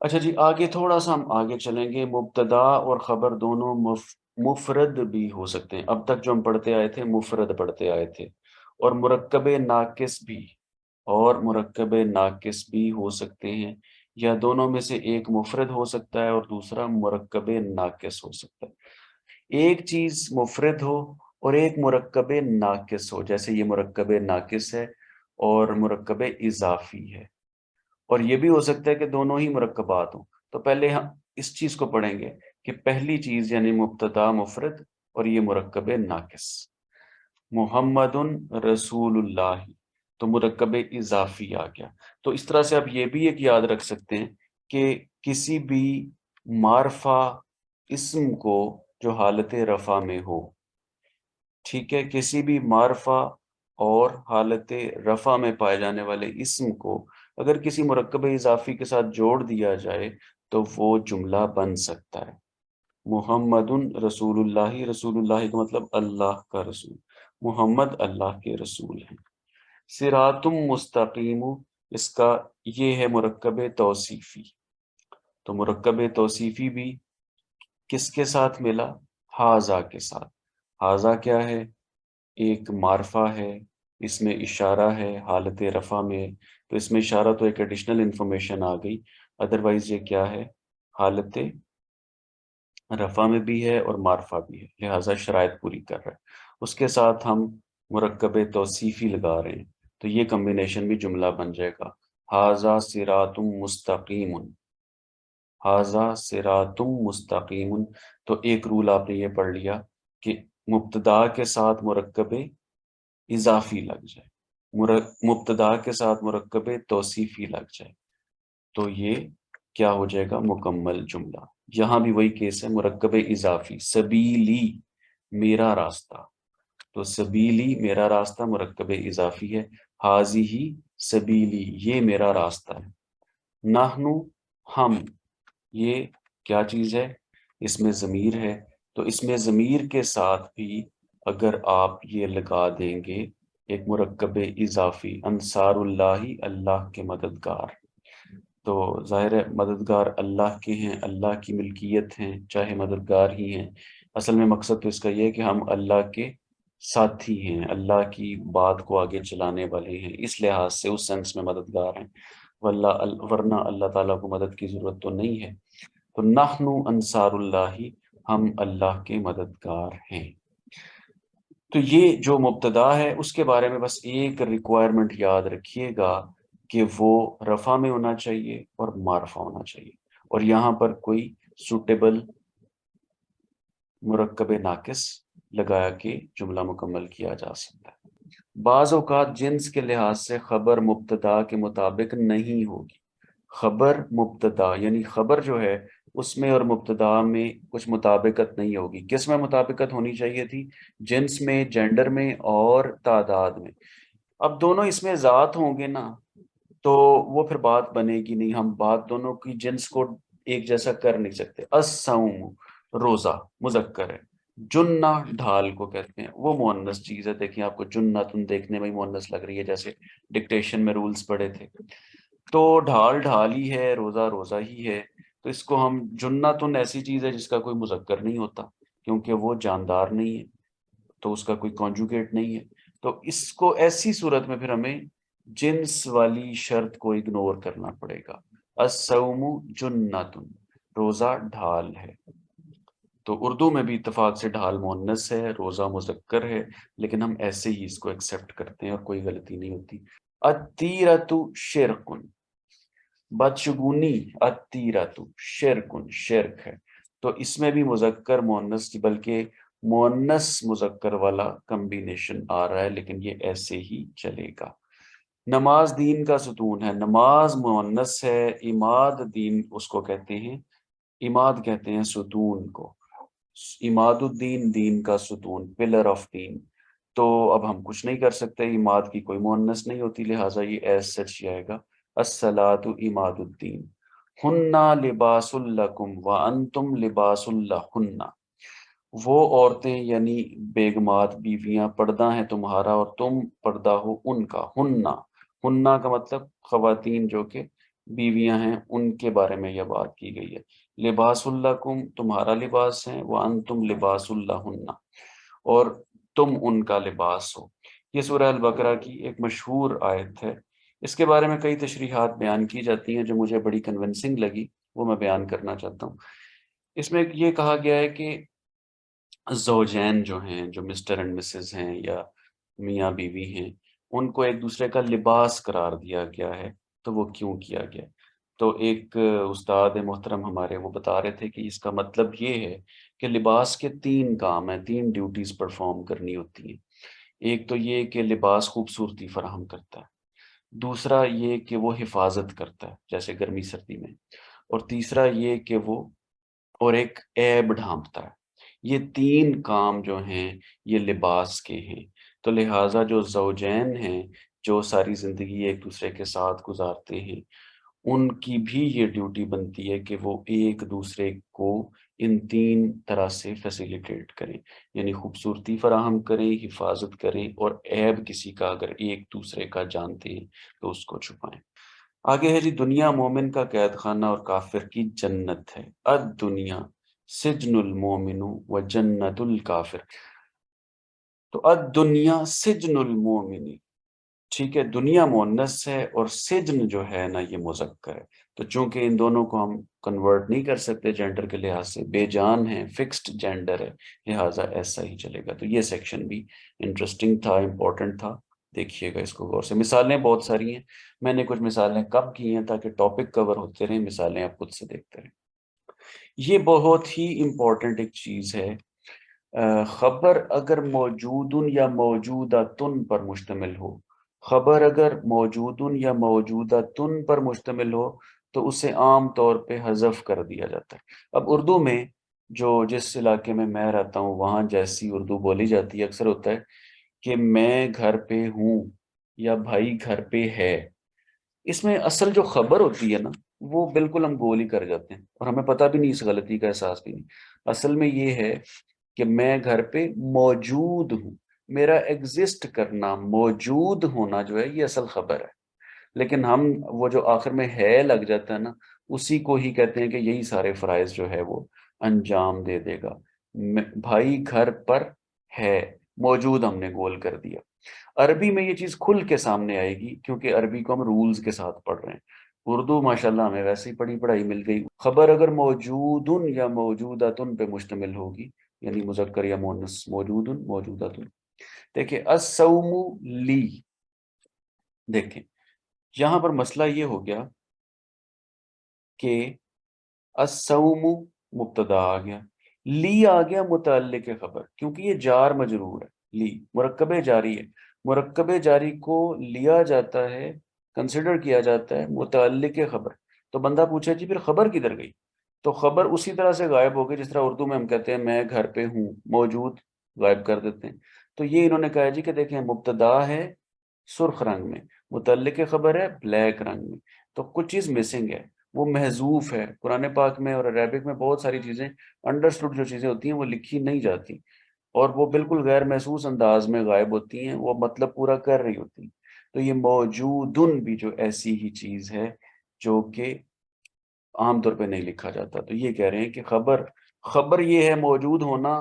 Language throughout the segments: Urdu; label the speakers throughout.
Speaker 1: اچھا جی، آگے تھوڑا سا ہم آگے چلیں گے۔ مبتدا اور خبر دونوں مفرد بھی ہو سکتے ہیں۔ اب تک جو ہم پڑھتے آئے تھے مفرد پڑھتے آئے تھے، اور مرکب ناقص بھی، اور مرکب ناقص بھی ہو سکتے ہیں، یا دونوں میں سے ایک مفرد ہو سکتا ہے اور دوسرا مرکب ناقص ہو سکتا ہے۔ ایک چیز مفرد ہو اور ایک مرکب ناقص ہو، جیسے یہ مرکب ناقص ہے اور مرکب اضافی ہے، اور یہ بھی ہو سکتا ہے کہ دونوں ہی مرکبات ہوں۔ تو پہلے ہم اس چیز کو پڑھیں گے کہ پہلی چیز یعنی مبتدا مفرد اور یہ مرکب ناقص۔ محمد رسول اللہ، تو مرکب اضافی آ گیا۔ تو اس طرح سے آپ یہ بھی ایک یاد رکھ سکتے ہیں کہ کسی بھی معرفہ اسم کو جو حالت رفع میں ہو، ٹھیک ہے، کسی بھی معرفہ اور حالت رفع میں پائے جانے والے اسم کو اگر کسی مرکب اضافی کے ساتھ جوڑ دیا جائے تو وہ جملہ بن سکتا ہے۔ محمد رسول اللہ، رسول اللہ کا مطلب اللہ کا رسول، محمد اللہ کے رسول ہیں۔ صراط مستقیم، اس کا یہ ہے مرکب توصیفی۔ تو مرکب توصیفی بھی کس کے ساتھ ملا؟ حاذا کے ساتھ۔ حاذا کیا ہے؟ ایک معرفہ ہے، اس میں اشارہ ہے حالت رفع میں، تو اس میں اشارہ تو ایک ایڈیشنل انفارمیشن آ گئی، ادروائز یہ کیا ہے؟ حالت رفع میں بھی ہے اور معرفہ بھی ہے، لہٰذا شرائط پوری کر رہا ہے۔ اس کے ساتھ ہم مرکب توصیفی لگا رہے ہیں، تو یہ کمبینیشن بھی جملہ بن جائے گا۔ ھذا صراط مستقیم، ھذا صراط مستقیم۔ تو ایک رول آپ نے یہ پڑھ لیا کہ مبتدا کے ساتھ مرکب اضافی لگ جائے، مبتدا کے ساتھ مرکب توصیفی لگ جائے، تو یہ کیا ہو جائے گا؟ مکمل جملہ۔ یہاں بھی وہی کیس ہے، مرکب اضافی، سبیلی میرا راستہ، تو سبیلی میرا راستہ مرکب اضافی ہے، حاذی سبیلی یہ میرا راستہ ہے۔ نحنو ہم، یہ کیا چیز ہے؟ اس میں ضمیر ہے، تو اس میں ضمیر کے ساتھ بھی اگر آپ یہ لگا دیں گے ایک مرکب اضافی، انصار اللہ، اللہ کے مددگار، تو ظاہر ہے مددگار اللہ کے ہیں، اللہ کی ملکیت ہیں، چاہے مددگار ہی ہیں۔ اصل میں مقصد تو اس کا یہ ہے کہ ہم اللہ کے ساتھی ہیں، اللہ کی بات کو آگے چلانے والے ہیں، اس لحاظ سے اس سینس میں مددگار ہیں، ورنہ اللہ تعالیٰ کو مدد کی ضرورت تو نہیں ہے۔ تو نحن انصار اللہ، ہم اللہ کے مددگار ہیں۔ تو یہ جو مبتدا ہے اس کے بارے میں بس ایک ریکوائرمنٹ یاد رکھیے گا کہ وہ رفع میں ہونا چاہیے اور معرفہ ہونا چاہیے، اور یہاں پر کوئی سوٹیبل مرکب ناقص لگایا کہ جملہ مکمل کیا جا سکتا ہے۔ بعض اوقات جنس کے لحاظ سے خبر مبتدا کے مطابق نہیں ہوگی۔ خبر مبتدا یعنی خبر جو ہے اس میں اور مبتدا میں کچھ مطابقت نہیں ہوگی۔ کس میں مطابقت ہونی چاہیے تھی؟ جنس میں، جینڈر میں اور تعداد میں۔ اب دونوں اس میں ذات ہوں گے نا، تو وہ پھر بات بنے گی نہیں، ہم بات دونوں کی جنس کو ایک جیسا کر نہیں سکتے۔ الصوم روزہ مذکر ہے، جنہ ڈھال کو کہتے ہیں، وہ مؤنث چیز ہے۔ دیکھیں آپ کو جنتن دیکھنے میں مؤنث لگ رہی ہے، جیسے ڈکٹیشن میں رولز پڑے تھے۔ تو ڈھال ڈھال ہی ہے، روزہ روزہ ہی ہے، تو اس کو ہم جنتن ایسی چیز ہے جس کا کوئی مذکر نہیں ہوتا کیونکہ وہ جاندار نہیں ہے، تو اس کا کوئی کانجوگیٹ نہیں ہے۔ تو اس کو ایسی صورت میں پھر ہمیں جنس والی شرط کو اگنور کرنا پڑے گا۔ الصوم جنتن، روزہ ڈھال ہے۔ تو اردو میں بھی اتفاق سے ڈھال مؤنث ہے، روزہ مذکر ہے، لیکن ہم ایسے ہی اس کو ایکسیپٹ کرتے ہیں اور کوئی غلطی نہیں ہوتی۔ التیرۃ شرکن، بدشگونی، التیرۃ شرکن شرک ہے، تو اس میں بھی مذکر مؤنث بلکہ مؤنث مذکر والا کمبینیشن آ رہا ہے، لیکن یہ ایسے ہی چلے گا۔ نماز دین کا ستون ہے، نماز مؤنث ہے، عماد دین اس کو کہتے ہیں، عماد کہتے ہیں ستون کو، عماد الدین دین کا ستون، پلر آف دین۔ تو اب ہم کچھ نہیں کر سکتے، عماد کی کوئی مؤنث نہیں ہوتی، لہٰذا یہ ایز سچ ہی آئے گا، الصلاۃ عماد الدین۔ ہن لباس لکم وانتم لباس لہن، وہ عورتیں یعنی بیگمات بیویاں پردہ ہیں تمہارا اور تم پردہ ہو ان کا۔ ہننا، ہننا کا مطلب خواتین جو کہ بیویاں ہیں ان کے بارے میں یہ بات کی گئی ہے۔ لباس لکم تمہارا لباس ہے، وانتم لباس لہن اور تم ان کا لباس ہو۔ یہ سورہ البقرہ کی ایک مشہور آیت ہے۔ اس کے بارے میں کئی تشریحات بیان کی جاتی ہیں جو مجھے بڑی کنونسنگ لگی، وہ میں بیان کرنا چاہتا ہوں۔ اس میں یہ کہا گیا ہے کہ زوجین جو ہیں، جو مسٹر اینڈ مسز ہیں یا میاں بیوی ہیں، ان کو ایک دوسرے کا لباس قرار دیا گیا ہے۔ تو وہ کیوں کیا گیا؟ تو ایک استاد محترم ہمارے وہ بتا رہے تھے کہ اس کا مطلب یہ ہے کہ لباس کے 3 کام ہیں، 3 ڈیوٹیز پرفارم کرنی ہوتی ہیں۔ ایک تو یہ کہ لباس خوبصورتی فراہم کرتا ہے، دوسرا یہ کہ وہ حفاظت کرتا ہے جیسے گرمی سردی میں، اور تیسرا یہ کہ وہ اور ایک عیب ڈھانپتا ہے۔ یہ 3 کام جو ہیں یہ لباس کے ہیں۔ تو لہٰذا جو زوجین ہیں، جو ساری زندگی ایک دوسرے کے ساتھ گزارتے ہیں، ان کی بھی یہ ڈیوٹی بنتی ہے کہ وہ ایک دوسرے کو ان 3 طرح سے فیسیلیٹیٹ کریں، یعنی خوبصورتی فراہم کریں، حفاظت کریں، اور عیب کسی کا اگر ایک دوسرے کا جانتے ہیں تو اس کو چھپائیں۔ آگے ہے جی، دنیا مومن کا قید خانہ اور کافر کی جنت ہے۔ الدنیا سجن المومن و جنت الکافر۔ تو الدنیا سجن المومن، ٹھیک ہے، دنیا مؤنث ہے اور سجن جو ہے نا یہ مذکر ہے۔ تو چونکہ ان دونوں کو ہم کنورٹ نہیں کر سکتے جینڈر کے لحاظ سے، بے جان ہے، فکسڈ جینڈر ہے، لہٰذا ایسا ہی چلے گا۔ تو یہ سیکشن بھی انٹرسٹنگ تھا، امپورٹنٹ تھا، دیکھیے گا اس کو غور سے۔ مثالیں بہت ساری ہیں، میں نے کچھ مثالیں کم کی ہیں تاکہ ٹاپک کور ہوتے رہیں، مثالیں آپ خود سے دیکھتے رہیں۔ یہ بہت ہی امپورٹنٹ ایک چیز ہے۔ خبر اگر موجودن یا موجودتن پر مشتمل ہو، خبر اگر موجودن یا موجودتن پر مشتمل ہو تو اسے عام طور پہ حذف کر دیا جاتا ہے۔ اب اردو میں جو جس علاقے میں میں رہتا ہوں وہاں جیسی اردو بولی جاتی ہے، اکثر ہوتا ہے کہ میں گھر پہ ہوں یا بھائی گھر پہ ہے۔ اس میں اصل جو خبر ہوتی ہے نا وہ بالکل ہم گول ہی کر جاتے ہیں اور ہمیں پتہ بھی نہیں، اس غلطی کا احساس بھی نہیں۔ اصل میں یہ ہے کہ میں گھر پہ موجود ہوں، میرا ایگزسٹ کرنا، موجود ہونا جو ہے یہ اصل خبر ہے۔ لیکن ہم وہ جو آخر میں ہے لگ جاتا ہے نا، اسی کو ہی کہتے ہیں کہ یہی سارے فرائض جو ہے وہ انجام دے دے گا۔ بھائی گھر پر ہے، موجود ہم نے گول کر دیا۔ عربی میں یہ چیز کھل کے سامنے آئے گی کیونکہ عربی کو ہم رولز کے ساتھ پڑھ رہے ہیں۔ اردو ماشاءاللہ ہمیں ویسے ہی پڑھی پڑھائی مل گئی۔ خبر اگر موجودن یا موجودتن پہ مشتمل ہوگی، یعنی مذکر یا مؤنث، موجودن موجودتن۔ دیکھیں الصوم لی، دیکھیں یہاں پر مسئلہ یہ ہو گیا کہ الصوم مبتدا آ گیا، لی آ گیا متعلق خبر، کیونکہ یہ جار مجرور ہے۔ لی مرکب جاری ہے، مرکب جاری کو لیا جاتا ہے، کنسیڈر کیا جاتا ہے متعلق خبر۔ تو بندہ پوچھے جی پھر خبر کدھر گئی؟ تو خبر اسی طرح سے غائب ہو گئی جس طرح اردو میں ہم کہتے ہیں میں گھر پہ ہوں، موجود غائب کر دیتے ہیں۔ تو یہ انہوں نے کہا جی کہ دیکھیں مبتدا ہے سرخ رنگ میں، متعلق خبر ہے بلیک رنگ میں، تو کچھ چیز مسنگ ہے، وہ محذوف ہے۔ قرآن پاک میں اور عربک میں بہت ساری چیزیں انڈرسٹوڈ جو چیزیں ہوتی ہیں وہ لکھی نہیں جاتی، اور وہ بالکل غیر محسوس انداز میں غائب ہوتی ہیں، وہ مطلب پورا کر رہی ہوتی ہیں۔ تو یہ موجودن بھی جو ایسی ہی چیز ہے جو کہ عام طور پہ نہیں لکھا جاتا۔ تو یہ کہہ رہے ہیں کہ خبر یہ ہے موجود ہونا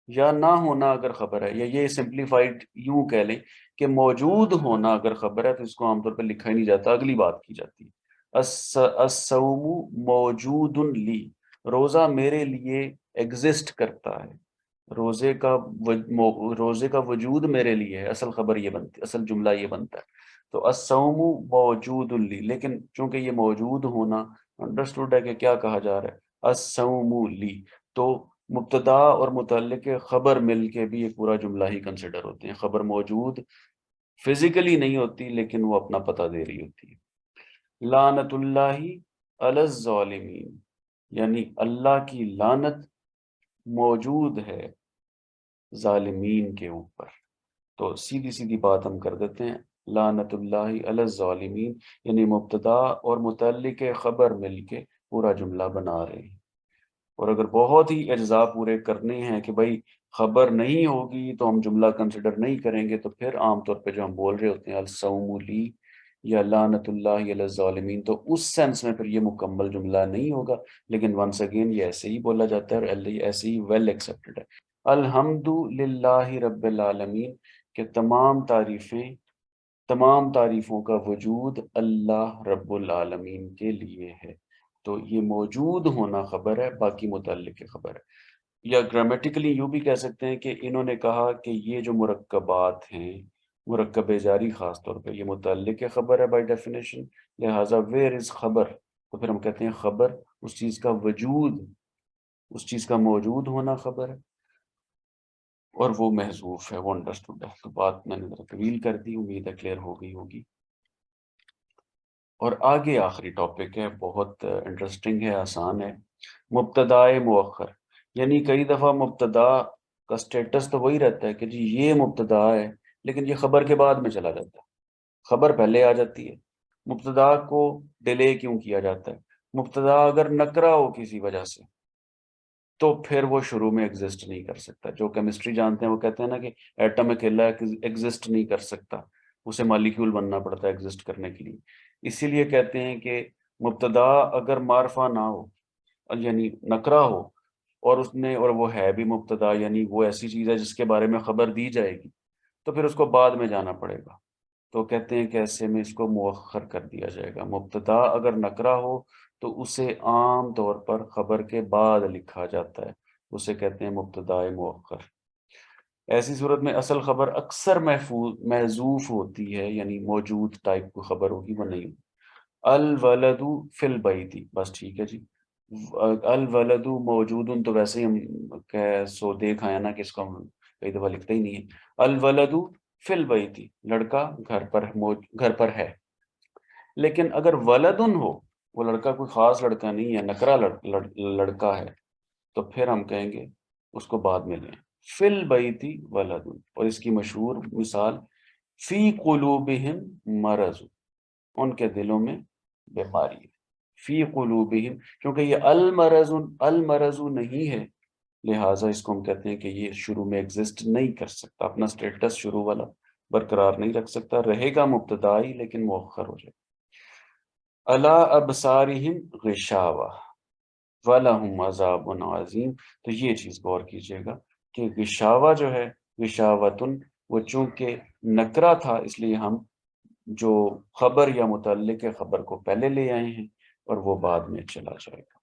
Speaker 1: یا نہ ہونا اگر خبر ہے، یا یہ سمپلیفائڈ یوں کہہ لیں کہ موجود ہونا اگر خبر ہے تو اس کو عام طور پہ لکھا ہی نہیں جاتا، اگلی بات کی جاتی ہے۔ الصوم موجود لی، روزہ میرے لیے ایگزسٹ کرتا ہے، روزے کا وجود میرے لیے ہے، اصل خبر یہ بنتی، اصل جملہ یہ بنتا ہے۔ تو الصوم موجود لی، لیکن چونکہ یہ موجود ہونا انڈرسٹوڈ ہے کہ کیا کہا جا رہا ہے، الصوم لی، تو مبتدا اور متعلق خبر مل کے بھی ایک پورا جملہ ہی کنسیڈر ہوتے ہیں۔ خبر موجود فزیکلی نہیں ہوتی لیکن وہ اپنا پتہ دے رہی ہوتی ہے۔ لعنت اللہ علی الظالمین، یعنی اللہ کی لعنت موجود ہے ظالمین کے اوپر۔ تو سیدھی سیدھی بات ہم کر دیتے ہیں، لعنت اللہ علی الظالمین، یعنی مبتدا اور متعلق خبر مل کے پورا جملہ بنا رہے ہیں۔ اور اگر بہت ہی اجزاء پورے کرنے ہیں کہ بھائی خبر نہیں ہوگی تو ہم جملہ کنسیڈر نہیں کریں گے، تو پھر عام طور پہ جو ہم بول رہے ہوتے ہیں الصوم لی، یا لعنت اللہ علی الظالمین، تو اس سینس میں پھر یہ مکمل جملہ نہیں ہوگا، لیکن ونس اگین یہ ایسے ہی بولا جاتا ہے اور ایسے ہی ویل ایکسیپٹڈ ہے۔ الحمد للہ رب العالمین، کہ تمام تعریفوں کا وجود اللہ رب العالمین کے لیے ہے۔ تو یہ موجود ہونا خبر ہے، باقی متعلق خبر ہے۔ یا گرامیٹیکلی یوں بھی کہہ سکتے ہیں کہ انہوں نے کہا کہ یہ جو مرکبات ہیں، مرکب جاری خاص طور پہ، یہ متعلق خبر ہے بائی ڈیفینیشن، لہٰذا ویئر از خبر، تو پھر ہم کہتے ہیں خبر اس چیز کا وجود، اس چیز کا موجود ہونا خبر ہے، اور وہ محذوف ہے، وہ انڈرسٹوڈ ہے۔ تو بات میں نے ذرا طویل کر دی، امید ہے کلیئر ہو گئی ہوگی۔ اور آگے آخری ٹاپک ہے، بہت انٹرسٹنگ ہے، آسان ہے، مبتدائے مؤخر۔ یعنی کئی دفعہ مبتدا کا سٹیٹس تو وہی رہتا ہے کہ جی یہ مبتدا ہے، لیکن یہ خبر کے بعد میں چلا جاتا ہے، خبر پہلے آ جاتی ہے۔ مبتدا کو ڈیلے کیوں کیا جاتا ہے؟ مبتدا اگر نکرہ ہو کسی وجہ سے تو پھر وہ شروع میں ایگزسٹ نہیں کر سکتا۔ جو کیمسٹری جانتے ہیں وہ کہتے ہیں نا کہ ایٹم اکیلا ایگزسٹ نہیں کر سکتا، اسے مالیکیول بننا پڑتا ہے ایگزسٹ کرنے کے لیے۔ اسی لیے کہتے ہیں کہ مبتدا اگر معرفہ نہ ہو، یعنی نکرہ ہو، اور وہ ہے بھی مبتدا، یعنی وہ ایسی چیز ہے جس کے بارے میں خبر دی جائے گی، تو پھر اس کو بعد میں جانا پڑے گا۔ تو کہتے ہیں کہ ایسے میں اس کو مؤخر کر دیا جائے گا۔ مبتدا اگر نکرہ ہو تو اسے عام طور پر خبر کے بعد لکھا جاتا ہے، اسے کہتے ہیں مبتدائے مؤخر۔ ایسی صورت میں اصل خبر اکثر محذوف ہوتی ہے، یعنی موجود ٹائپ کو خبر ہوگی، وہ نہیں ہوگی۔ الولد فی البیت، بس ٹھیک ہے جی۔ الولد موجود، تو ویسے ہی ہم سو دیکھ آیا نا کہ اس کو ہم کئی دفعہ لکھتے ہی نہیں ہے۔ الولد فی البیت، لڑکا گھر پر ہے۔ لیکن اگر ولدن ہو، وہ لڑکا کوئی خاص لڑکا نہیں ہے، نکرا لڑکا ہے، تو پھر ہم کہیں گے اس کو بعد میں لیں، فی البیت ولدن۔ اور اس کی مشہور مثال، فی قلوبہم مرض، ان کے دلوں میں بیماری ہے، فی قلوبہم، کیونکہ یہ المرض نہیں ہے، لہٰذا اس کو ہم کہتے ہیں کہ یہ شروع میں ایگزسٹ نہیں کر سکتا، اپنا سٹیٹس شروع والا برقرار نہیں رکھ سکتا، رہے گا مبتدائی لیکن مؤخر ہو جائے۔ علی ابصارہم غشاوہ وَلَهُمْ عَذَابٌ عَظِيمٌ۔ تو یہ چیز غور کیجیے گا کہ غشاوہ جو ہے، غشاوتن، وہ چونکہ نکرہ تھا، اس لیے ہم جو خبر یا متعلق خبر کو پہلے لے آئے ہیں، اور وہ بعد میں چلا جائے گا۔